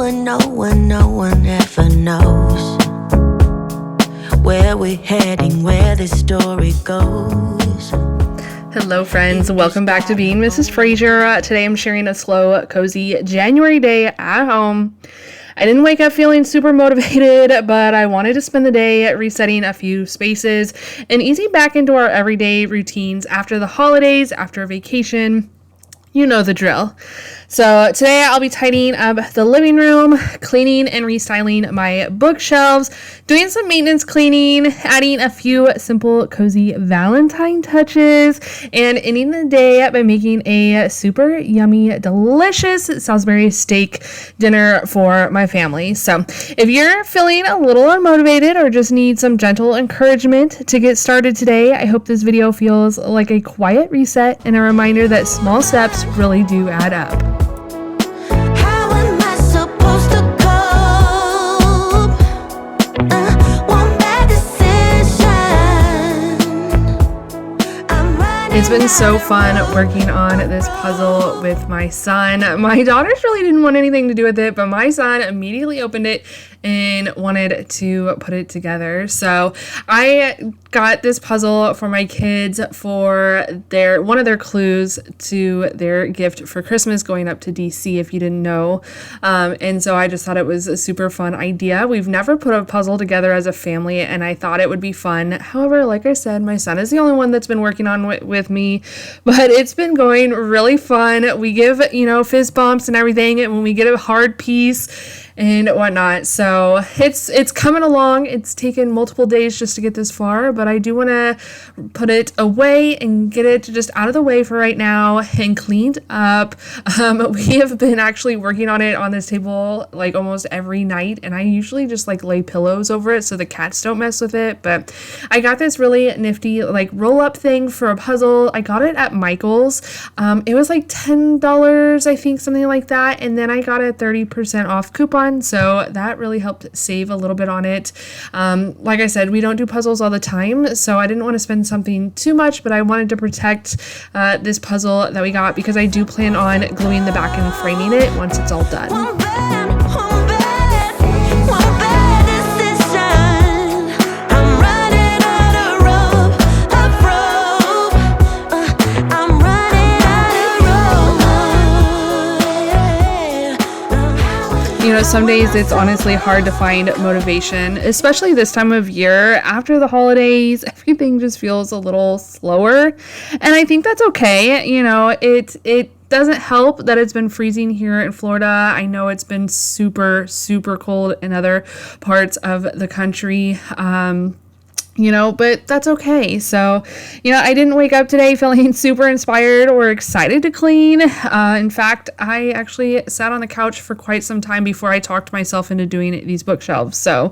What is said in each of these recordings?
one ever knows where we're heading, where this story goes. Hello friends, welcome back to Being Mrs. Fraser. Today I'm sharing a slow, cozy January day at home. I didn't wake up feeling super motivated, but I wanted to spend the day resetting a few spaces and easing back into our everyday routines after the holidays, after a vacation. You know the drill. So today I'll be tidying up the living room, cleaning and restyling my bookshelves, doing some maintenance cleaning, adding a few simple, cozy Valentine touches, and ending the day by making a super yummy, delicious Salisbury Steak dinner for my family. So if you're feeling a little unmotivated or just need some gentle encouragement to get started today, I hope this video feels like a quiet reset and a reminder that small steps really do add up. It's been so fun working on this puzzle with my son. My daughters really didn't want anything to do with it, but my son immediately opened it and wanted to put it together. So I got this puzzle for my kids for one of their clues to their gift for Christmas going up to DC, if you didn't know. And so I just thought it was a super fun idea. We've never put a puzzle together as a family, and I thought it would be fun. However, like I said, my son is the only one that's been working on with me, but it's been going really fun. We give, fist bumps and everything, and when we get a hard piece and whatnot. So it's coming along. It's taken multiple days just to get this far, but I do want to put it away and get it just out of the way for right now and cleaned up. We have been actually working on it on this table like almost every night, and I usually just like lay pillows over it so the cats don't mess with it. But I got this really nifty like roll up thing for a puzzle. I got it at Michael's. It was like $10, I think, something like that, and then I got a 30% off coupon. So that really helped save a little bit on it. Like I said, we don't do puzzles all the time, so I didn't want to spend something too much, but I wanted to protect this puzzle that we got because I do plan on gluing the back and framing it once it's all done. Some days it's honestly hard to find motivation, especially this time of year. After the holidays, everything just feels a little slower, and I think that's okay. It doesn't help that it's been freezing here in Florida. I know it's been super, super cold in other parts of the country. But that's okay. So, I didn't wake up today feeling super inspired or excited to clean. In fact, I actually sat on the couch for quite some time before I talked myself into doing these bookshelves. So,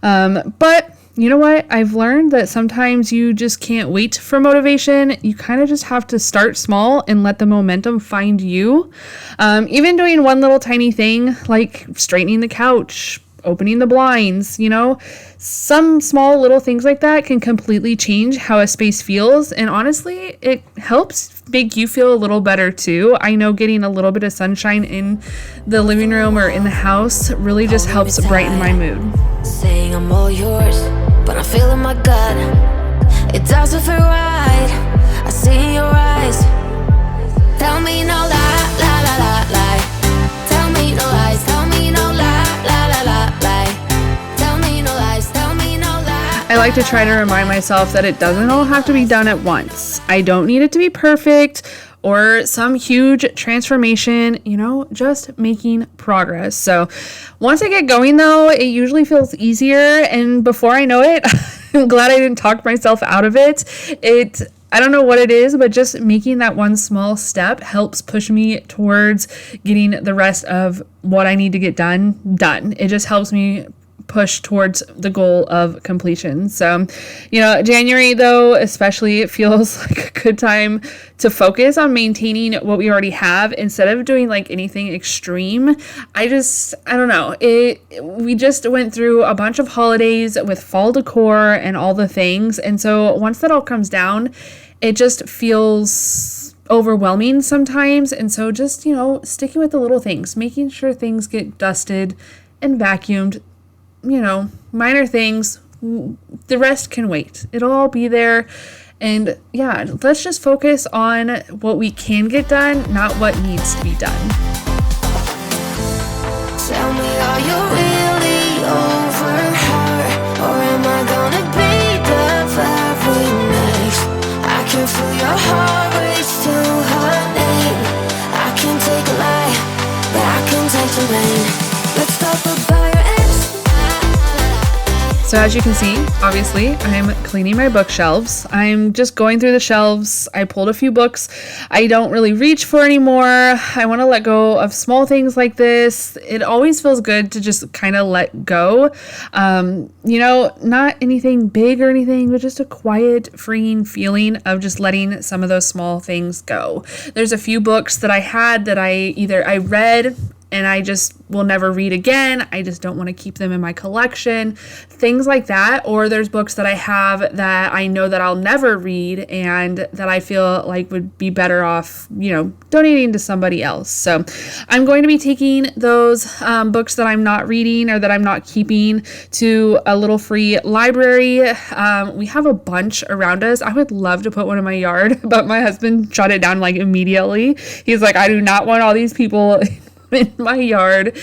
but you know what? I've learned that sometimes you just can't wait for motivation. You kind of just have to start small and let the momentum find you. Even doing one little tiny thing like straightening the couch, opening the blinds, some small little things like that can completely change how a space feels. And honestly, it helps make you feel a little better too. I know getting a little bit of sunshine in the living room or in the house really just helps brighten my mood. Saying I'm all yours, but I'm feeling my gut. It doesn't feel right. I see in your eyes. Tell me no lie, lie, lie, lie, lie. Tell me no lies, tell me no lie, lie, lie, lie, lie. Tell me no lies, tell me no lie. I like to try to remind myself that it doesn't all have to be done at once. I don't need it to be perfect or some huge transformation, just making progress. So once I get going though, it usually feels easier. And before I know it, I'm glad I didn't talk myself out of it. I don't know what it is, but just making that one small step helps push me towards getting the rest of what I need to get done. It just helps me push towards the goal of completion. So, January though, especially, it feels like a good time to focus on maintaining what we already have instead of doing like anything extreme. I don't know. We just went through a bunch of holidays with fall decor and all the things. And so once that all comes down, it just feels overwhelming sometimes. And so just, sticking with the little things, making sure things get dusted and vacuumed, minor things, the rest can wait. It'll all be there. And yeah, let's just focus on what we can get done, not what needs to be done. Tell me, are you really over her? Or am I gonna be the very next? I can feel your heart race to her name. I can take a lie, but I can take the rain. Let's talk about your ex. So as you can see, obviously, I'm cleaning my bookshelves. I'm just going through the shelves. I pulled a few books I don't really reach for anymore. I want to let go of small things like this. It always feels good to just kind of let go. Not anything big or anything, but just a quiet, freeing feeling of just letting some of those small things go. There's a few books that I had that I read and I just will never read again. I just don't want to keep them in my collection, things like that. Or there's books that I have that I know that I'll never read and that I feel like would be better off, donating to somebody else. So I'm going to be taking those books that I'm not reading or that I'm not keeping to a little free library. We have a bunch around us. I would love to put one in my yard, but my husband shut it down like immediately. He's like, I do not want all these people in my yard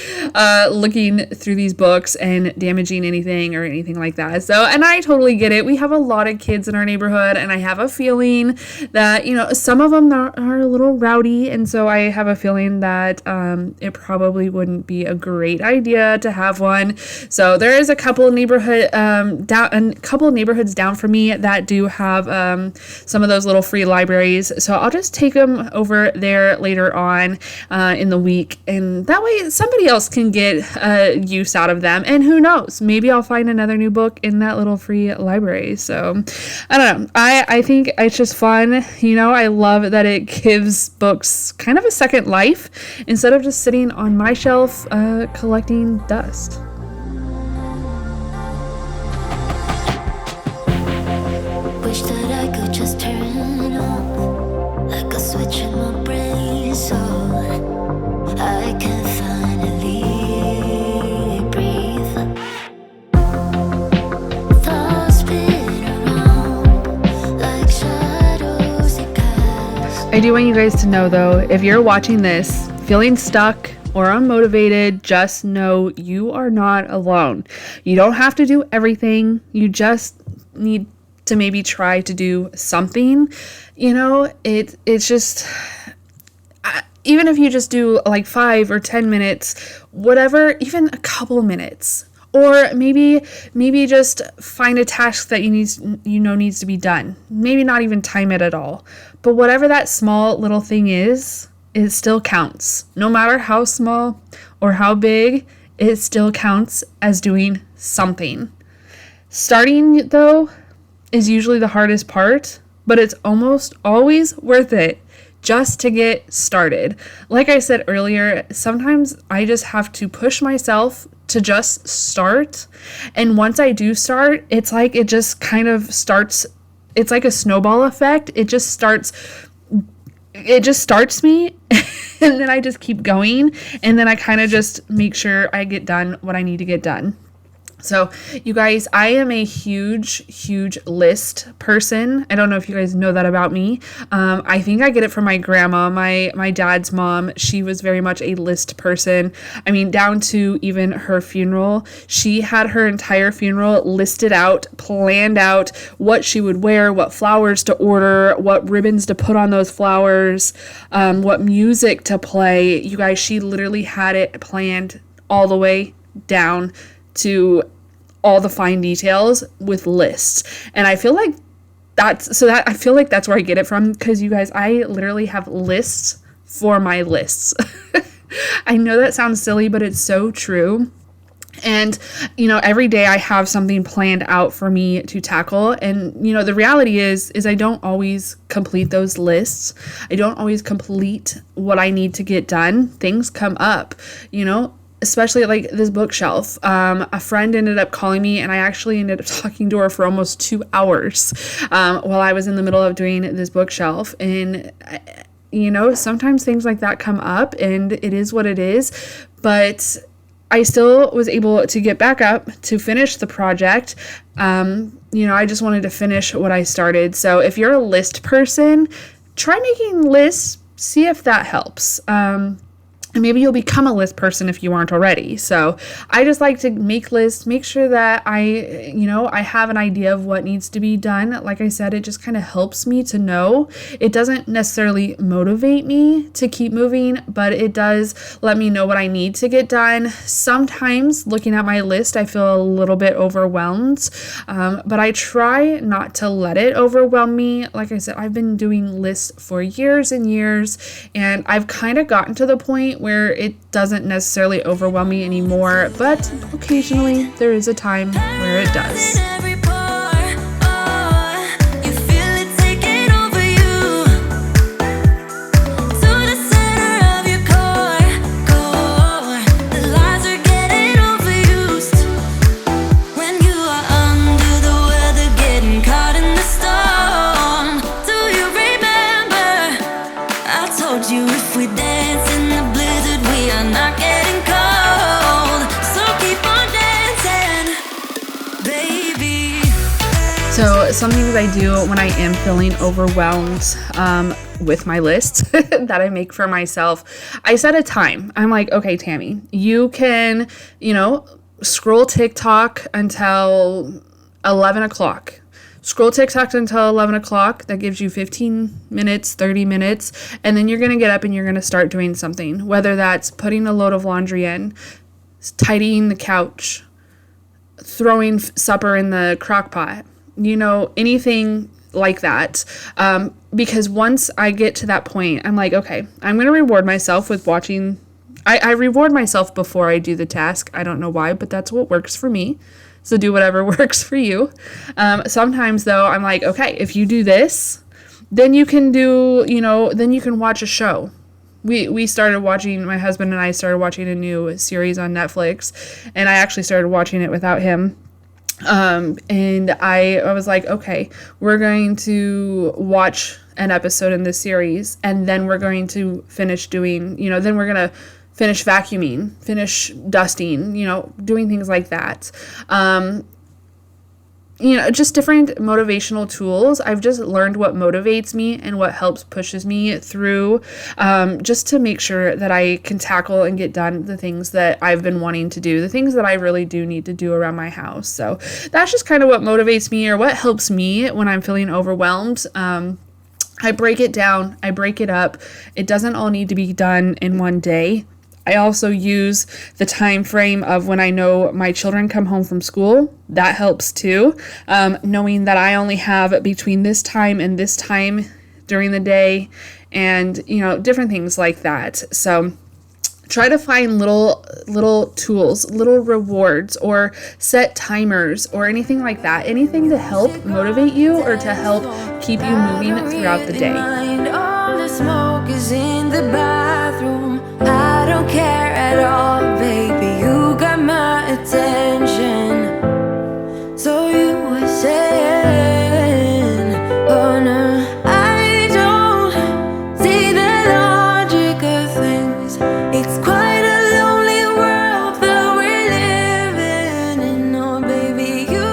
looking through these books and damaging anything or anything like that. So, and I totally get it. We have a lot of kids in our neighborhood, and I have a feeling that, some of them are a little rowdy, and so I have a feeling that it probably wouldn't be a great idea to have one. So there is a couple of neighborhoods down from me that do have some of those little free libraries. So I'll just take them over there later on in the week, and that way somebody else can get use out of them. And who knows, maybe I'll find another new book in that little free library. So I don't know. I think it's just fun. I love that it gives books kind of a second life instead of just sitting on my shelf collecting dust. Wish that I could just turn it on, like a switch in my brain, so I can finally breathe. Thoughts spin around like shadows that cast. I do want you guys to know though, if you're watching this feeling stuck or unmotivated, just know you are not alone. You don't have to do everything. You just need to maybe try to do something. It's just, even if you just do like 5 or 10 minutes, whatever, even a couple minutes, or maybe just find a task that needs to be done. Maybe not even time it at all, but whatever that small little thing is, it still counts. No matter how small or how big, it still counts as doing something. Starting though is usually the hardest part, but it's almost always worth it just to get started. Like I said earlier, sometimes I just have to push myself to just start. And once I do start, it's like it just kind of starts, it's like a snowball effect. It just starts me and then I just keep going, and then I kind of just make sure I get done what I need to get done. So you guys, I am a huge list person. I don't know if you guys know that about me. I think I get it from my grandma, my dad's mom. She was very much a list person. I mean, down to even her funeral. She had her entire funeral listed out, planned out, what she would wear, what flowers to order, what ribbons to put on those flowers, what music to play. You guys, she literally had it planned all the way down to all the fine details with lists. And I feel like that's where I get it from, because you guys, I literally have lists for my lists. I know that sounds silly, but it's so true. And, every day I have something planned out for me to tackle. And, the reality is I don't always complete those lists. I don't always complete what I need to get done. Things come up, especially like this bookshelf. A friend ended up calling me, and I actually ended up talking to her for almost 2 hours while I was in the middle of doing this bookshelf. And sometimes things like that come up, and it is what it is. But I still was able to get back up to finish the project. I just wanted to finish what I started. So if you're a list person, try making lists, see if that helps. And maybe you'll become a list person if you aren't already. So I just like to make lists, make sure that I have an idea of what needs to be done. Like I said, it just kind of helps me to know. It doesn't necessarily motivate me to keep moving, but it does let me know what I need to get done. Sometimes looking at my list, I feel a little bit overwhelmed, but I try not to let it overwhelm me. Like I said, I've been doing lists for years and years, and I've kind of gotten to the point where it doesn't necessarily overwhelm me anymore, but occasionally there is a time where it does. So some things I do when I am feeling overwhelmed with my list that I make for myself, I set a time. I'm like, okay, Tammy, you can, scroll TikTok until 11 o'clock. Scroll TikTok until 11 o'clock. That gives you 15 minutes, 30 minutes. And then you're going to get up and you're going to start doing something, whether that's putting a load of laundry in, tidying the couch, throwing supper in the crock pot, anything like that. Because once I get to that point, I'm like, okay, I'm going to reward myself with watching. I reward myself before I do the task. I don't know why, but that's what works for me. So do whatever works for you. Sometimes though, I'm like, okay, if you do this, then you can then you can watch a show. We started watching, my husband and I started watching a new series on Netflix, and I actually started watching it without him. And I was like, okay, we're going to watch an episode in this series, and then we're going to finish doing, then we're going to finish vacuuming, finish dusting, doing things like that. Just different motivational tools. I've just learned what motivates me and what helps pushes me through, just to make sure that I can tackle and get done the things that I've been wanting to do, the things that I really do need to do around my house. So that's just kind of what motivates me, or what helps me when I'm feeling overwhelmed. I break it down. I break it up. It doesn't all need to be done in one day. I also use the time frame of when I know my children come home from school. That helps too. Knowing that I only have between this time and this time during the day, and different things like that. So try to find little tools, little rewards, or set timers or anything like that. Anything to help motivate you or to help keep you moving throughout the day. All the smoke is in the bathroom. I don't care at all, baby. You got my attention. So you were saying, oh no, I don't see the logic of things. It's quite a lonely world that we're living in. Oh, baby, you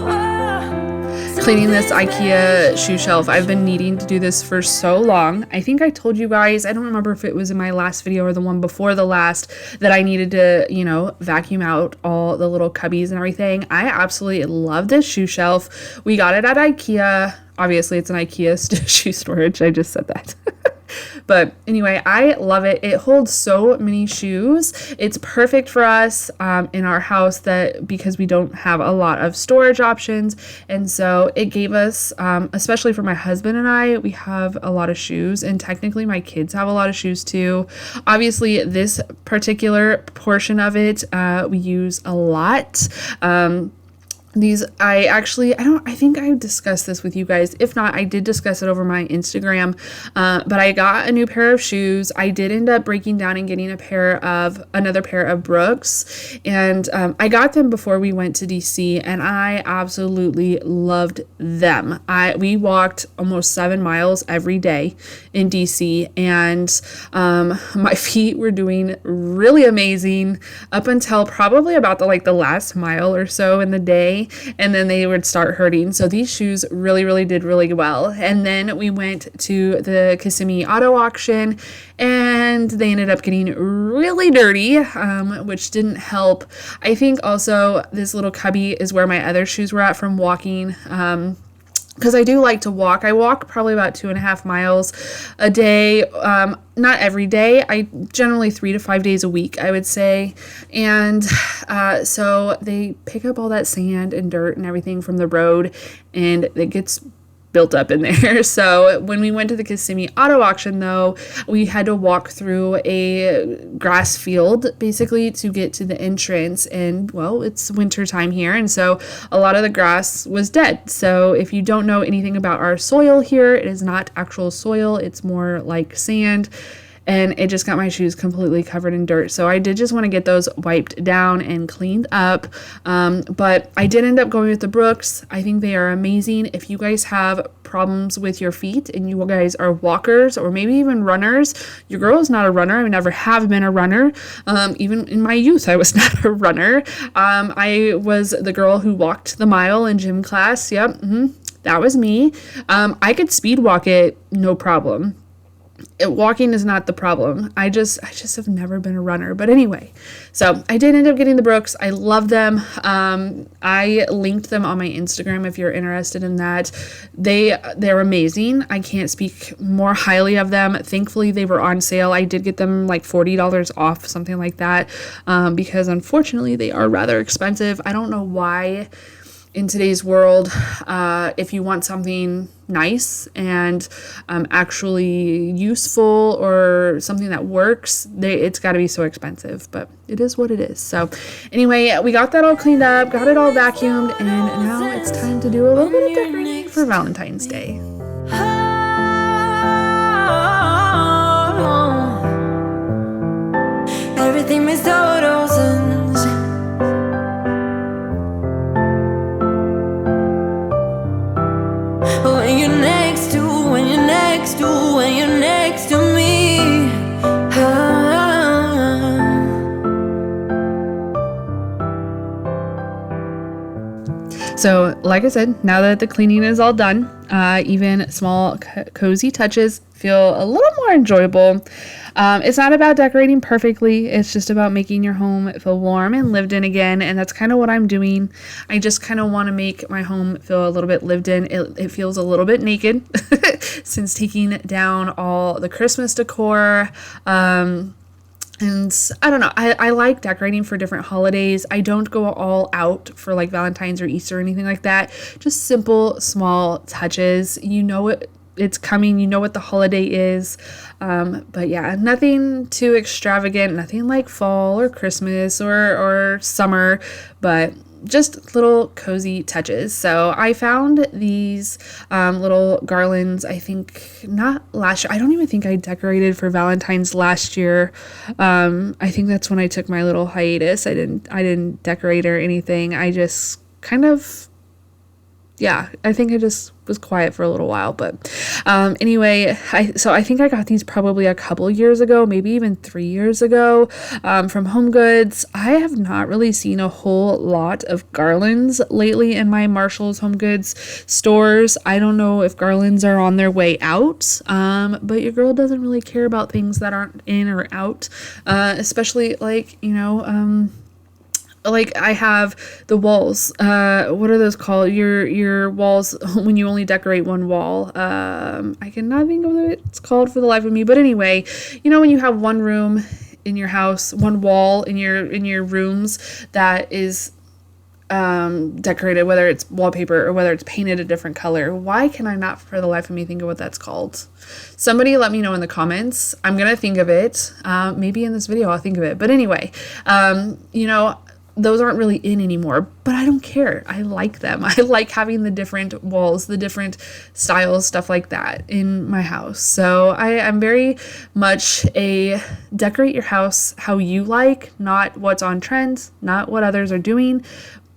are Cleaning this IKEA shoe shelf. I've been needing to do this for so long. I think I told you guys, I don't remember if it was in my last video or the one before the last, that I needed to, vacuum out all the little cubbies and everything. I absolutely love this shoe shelf. We got it at IKEA. Obviously, it's an IKEA shoe storage. I just said that. But anyway, I love it. It holds so many shoes. It's perfect for us in our house, because we don't have a lot of storage options. And so it gave us, especially for my husband and I, we have a lot of shoes, and technically my kids have a lot of shoes too. Obviously, this particular portion of it, we use a lot. These, I think I discussed this with you guys. If not, I did discuss it over my Instagram. But I got a new pair of shoes. I did end up breaking down and getting another pair of Brooks. And I got them before we went to DC, and I absolutely loved them. We walked almost 7 miles every day in DC, and my feet were doing really amazing up until probably about the last mile or so in the day. And then they would start hurting. So these shoes really, really did really well. And then we went to the Kissimmee auto auction, and they ended up getting really dirty, which didn't help. I think also this little cubby is where my other shoes were at from walking. Because I do like to walk. I walk probably about 2.5 miles a day. Not every day. I generally 3 to 5 days a week, I would say. And so they pick up all that sand and dirt and everything from the road, and it gets built up in there. So when we went to the Kissimmee auto auction, though, we had to walk through a grass field basically to get to the entrance. And well, it's winter time here, and so a lot of the grass was dead. So if you don't know anything about our soil here, it is not actual soil, it's more like sand. And it just got my shoes completely covered in dirt. So I did just want to get those wiped down and cleaned up. But I did end up going with the Brooks. I think they are amazing. If you guys have problems with your feet and you guys are walkers or maybe even runners, your girl is not a runner. I never have been a runner. Even in my youth, I was not a runner. I was the girl who walked the mile in gym class. Yep, that was me. I could speed walk it, no problem. Walking is not the problem. I just have never been a runner. But anyway, so I did end up getting the Brooks. I love them. I linked them on my Instagram if you're interested in that. They're amazing. I can't speak more highly of them. Thankfully, they were on sale. I did get them like $40 off, something like that, because unfortunately they are rather expensive. I don't know why in today's world, if you want something nice and actually useful or something that works, it's got to be so expensive, but it is what it is. So anyway, we got that all cleaned up, got it all vacuumed, and now it's time to do a little bit of decorating for Valentine's Day. Everything makes total sense. When you're next to me. So like I said, now that the cleaning is all done, even small cozy touches feel a little more enjoyable. It's not about decorating perfectly. It's just about making your home feel warm and lived in again. And that's kind of what I'm doing. I just kind of want to make my home feel a little bit lived in. It feels a little bit naked since taking down all the Christmas decor. And I don't know, I like decorating for different holidays. I don't go all out for like Valentine's or Easter or anything like that. Just simple, small touches. You know it's coming. You know what the holiday is. But yeah, nothing too extravagant, nothing like fall or Christmas or summer, but just little cozy touches. So I found these little garlands, I think not last year. I don't even think I decorated for Valentine's last year. I think that's when I took my little hiatus. I didn't decorate or anything. I just kind of, I think I just was quiet for a little while. But anyway, I think I got these probably a couple years ago, maybe even 3 years ago, from Home Goods. I have not really seen a whole lot of garlands lately in my Marshall's Home Goods stores. I don't know if garlands are on their way out, but your girl doesn't really care about things that aren't in or out, especially like, like I have the walls. What are those called? Your walls when you only decorate one wall. I cannot think of what it's called for the life of me. But anyway, when you have one room in your house, one wall in your rooms that is decorated, whether it's wallpaper or whether it's painted a different color. Why can I not for the life of me think of what that's called? Somebody let me know in the comments. I'm gonna think of it. Maybe in this video I'll think of it. But anyway, those aren't really in anymore, but I don't care. I like them. I like having the different walls, the different styles, stuff like that in my house. So I'm very much a decorate your house how you like, not what's on trend, not what others are doing,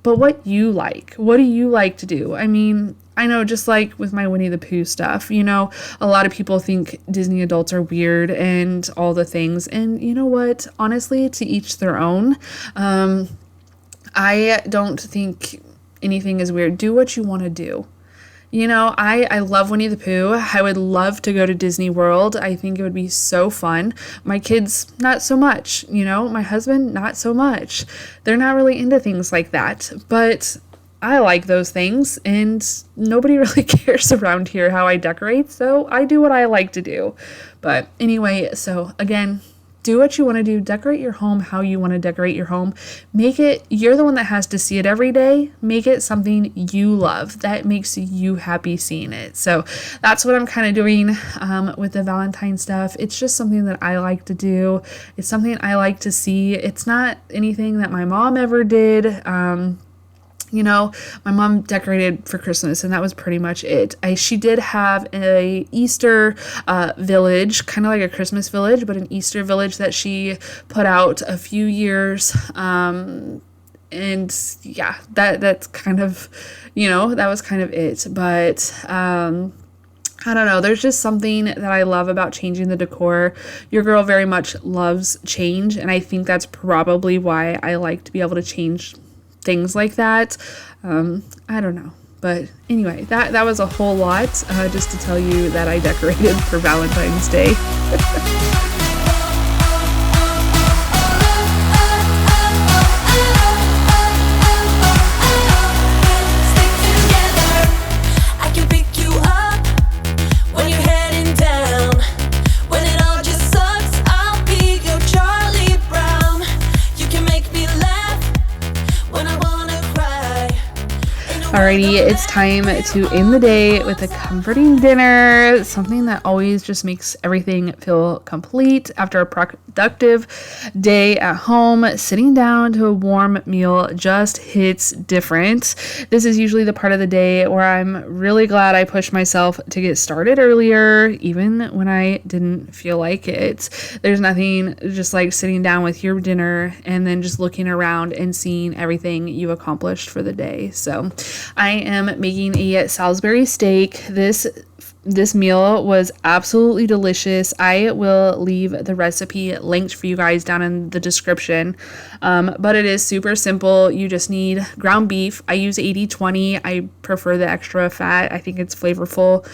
but what you like. What do you like to do? I mean, I know, just like with my Winnie the Pooh stuff, you know, a lot of people think Disney adults are weird and all the things. And you know what? Honestly, to each their own. I don't think anything is weird. Do what you want to do. You know, I love Winnie the Pooh. I would love to go to Disney World. I think it would be so fun. My kids, not so much. You know, my husband, not so much. They're not really into things like that. But I like those things, and nobody really cares around here how I decorate. So I do what I like to do. But anyway, so again, do what you want to do. Decorate your home how you want to decorate your home. Make it, you're the one that has to see it every day. Make it something you love that makes you happy seeing it. So that's what I'm kind of doing with the Valentine stuff. It's just something that I like to do. It's something I like to see. It's not anything that my mom ever did. You know, my mom decorated for Christmas, and that was pretty much it. She did have a Easter village, kind of like a Christmas village, but an Easter village that she put out a few years. And yeah, that's kind of, you know, that was kind of it. But I don't know. There's just something that I love about changing the decor. Your girl very much loves change, and I think that's probably why I like to be able to change things like that. I don't know. But anyway, that was a whole lot just to tell you that I decorated for Valentine's Day. Alrighty, it's time to end the day with a comforting dinner, something that always just makes everything feel complete after a productive day at home. Sitting down to a warm meal just hits different. This is usually the part of the day where I'm really glad I pushed myself to get started earlier, even when I didn't feel like it. There's nothing just like sitting down with your dinner and then just looking around and seeing everything you accomplished for the day. So I am making a Salisbury steak. This meal was absolutely delicious. I will leave the recipe linked for you guys down in the description. But it is super simple. You just need ground beef. I use 80/20. I prefer the extra fat. I think it's flavorful.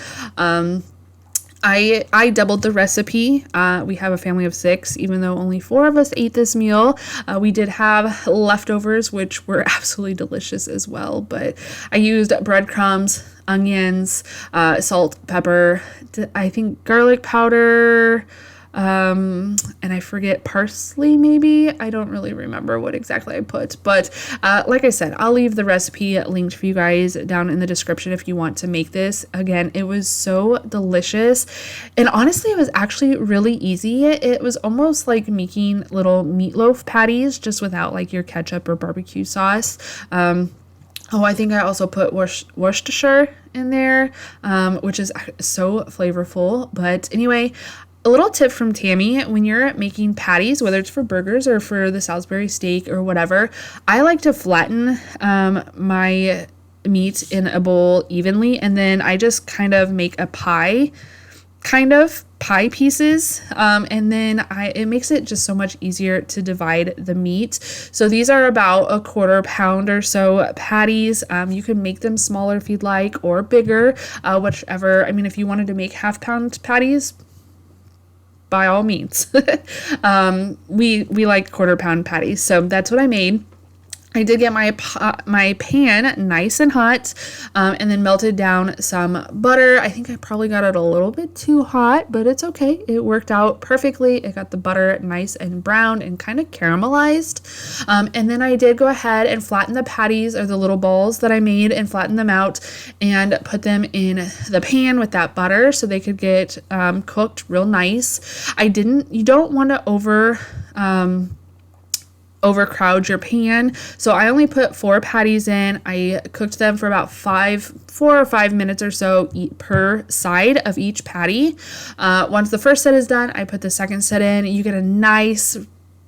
I doubled the recipe. We have a family of 6, even though only 4 of us ate this meal. We did have leftovers, which were absolutely delicious as well. But I used breadcrumbs, onions, salt, pepper, I think garlic powder, and I forget parsley maybe. I don't really remember what exactly I put, but like I said, I'll leave the recipe linked for you guys down in the description if you want to make this. Again, it was so delicious, and honestly it was actually really easy. It was almost like making little meatloaf patties, just without like your ketchup or barbecue sauce. Oh, I think I also put Worcestershire in there, which is so flavorful. But anyway, a little tip from Tammy: when you're making patties, whether it's for burgers or for the Salisbury steak or whatever, I like to flatten my meat in a bowl evenly, and then I just kind of make a pie pieces, and then it makes it just so much easier to divide the meat. So these are about a 1/4 pound or so patties. You can make them smaller if you'd like, or bigger, whichever. I mean, if you wanted to make 1/2 pound patties, by all means. We like 1/4 pound patties, so that's what I made. I did get my pan nice and hot, and then melted down some butter. I think I probably got it a little bit too hot, but it's okay. It worked out perfectly. It got the butter nice and browned and kind of caramelized. And then I did go ahead and flatten the patties, or the little balls that I made, and flatten them out and put them in the pan with that butter so they could get cooked real nice. You don't want to overcrowd your pan. So I only put 4 patties in. I cooked them for about 4 or 5 minutes or so per side of each patty. Once the first set is done, I put the second set in. You get a nice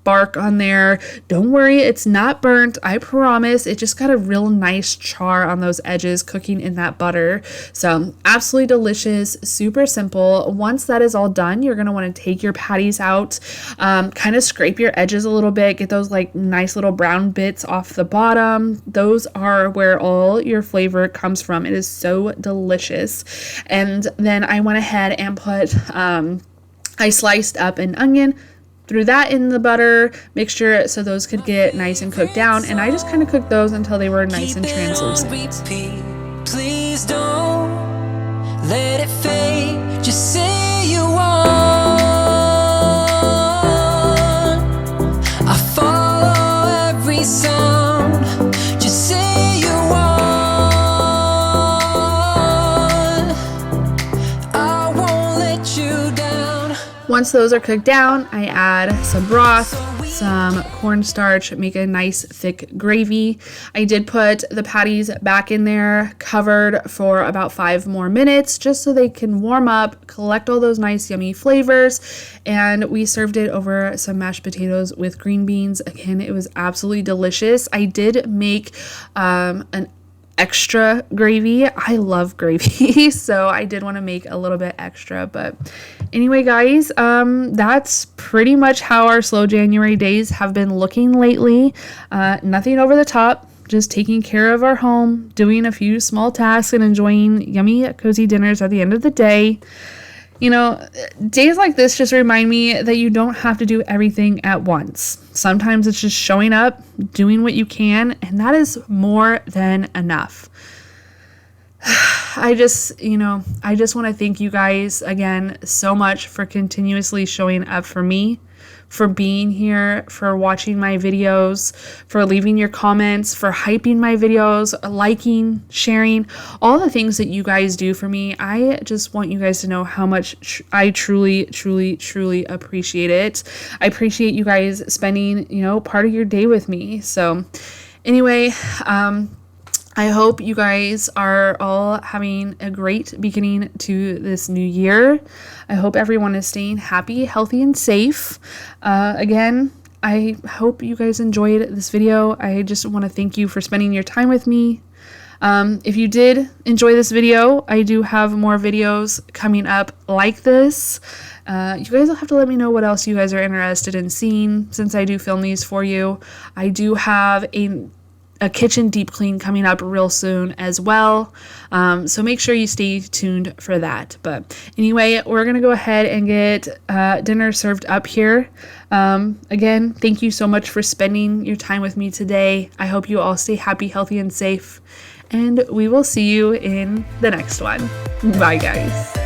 bark on there. Don't worry, it's not burnt. I promise. It just got a real nice char on those edges cooking in that butter. So absolutely delicious, super simple. Once that is all done, you're going to want to take your patties out, kind of scrape your edges a little bit, get those like nice little brown bits off the bottom. Those are where all your flavor comes from. It is so delicious. And then I went ahead and put, I sliced up an onion, threw that in the butter mixture so those could get nice and cooked down, and I just kind of cooked those until they were nice and translucent. Please don't let it fade. Just say you want. I follow every sound. Just say you want. I won't let you down. Once those are cooked down, I add some broth, some cornstarch, make a nice thick gravy. I did put the patties back in there, covered for about 5 more minutes, just so they can warm up, collect all those nice yummy flavors, and we served it over some mashed potatoes with green beans. Again, it was absolutely delicious. I did make an extra gravy. I love gravy, so I did want to make a little bit extra. But anyway, guys, that's pretty much how our slow January days have been looking lately. Nothing over the top, just taking care of our home, doing a few small tasks, and enjoying yummy, cozy dinners at the end of the day. You know, days like this just remind me that you don't have to do everything at once. Sometimes it's just showing up, doing what you can, and that is more than enough. I just want to thank you guys again so much for continuously showing up for me, for being here, for watching my videos, for leaving your comments, for hyping my videos, liking, sharing, all the things that you guys do for me. I just want you guys to know how much I truly, truly, truly appreciate it. I appreciate you guys spending, part of your day with me. So anyway, I hope you guys are all having a great beginning to this new year. I hope everyone is staying happy, healthy, and safe. Again, I hope you guys enjoyed this video. I just want to thank you for spending your time with me. If you did enjoy this video, I do have more videos coming up like this. You guys will have to let me know what else you guys are interested in seeing since I do film these for you. I do have a kitchen deep clean coming up real soon as well, so make sure you stay tuned for that. But anyway, we're gonna go ahead and get dinner served up here. Again, thank you so much for spending your time with me today. I hope you all stay happy, healthy, and safe, and we will see you in the next one. Bye, guys.